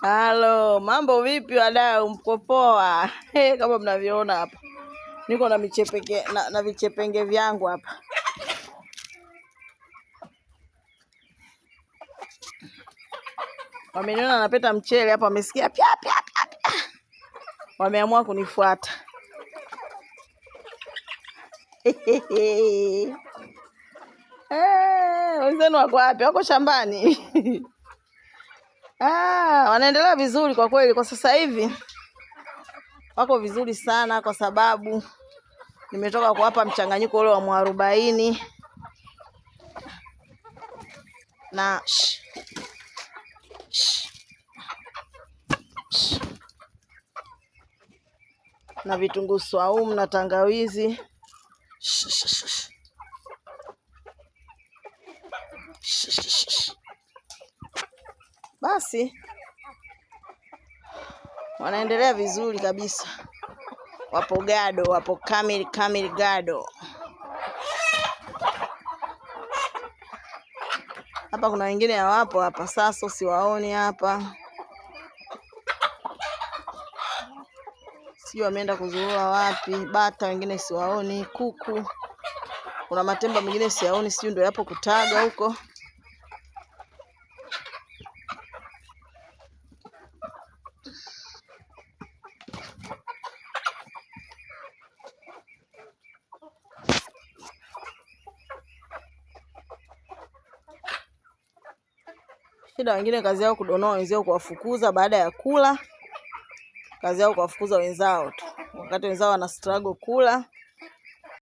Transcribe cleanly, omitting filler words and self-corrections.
Halo, mambo vipi wadau, mko poa? Kama mnavyoona hapa niko na michepeke na vichepenge vyangu hapa. Wameniona napeta mchele hapa, wamesikia pia pia pia. Wameamua kunifuata. Wenzenu wako wapi? Wako shambani. Wanaendelea vizuri kwa kweli kwa sasa hivi. Wako vizuri sana kwa sababu nimetoka kuwapa mchanganyiko ule wa mwarobaini na na vitunguu swaumu na tangawizi. Basi wanaendelea vizuri kabisa. Wapo gado, wapo kamili gado. Hapa kuna wengine hawapo hapa, sasa siwaoni hapa. Sio wameenda kuzurura wapi. Bata wengine siwaoni, kuku. Kuna matemba mengine siyaoni, sio ndio yapo kutaga huko. Shida wengine kazi yao kudonoa wenzao, kuwafukuza baada ya kula. Kazi yao kuwafukuza wenzao tu, wakati wenzao wana struggle kula.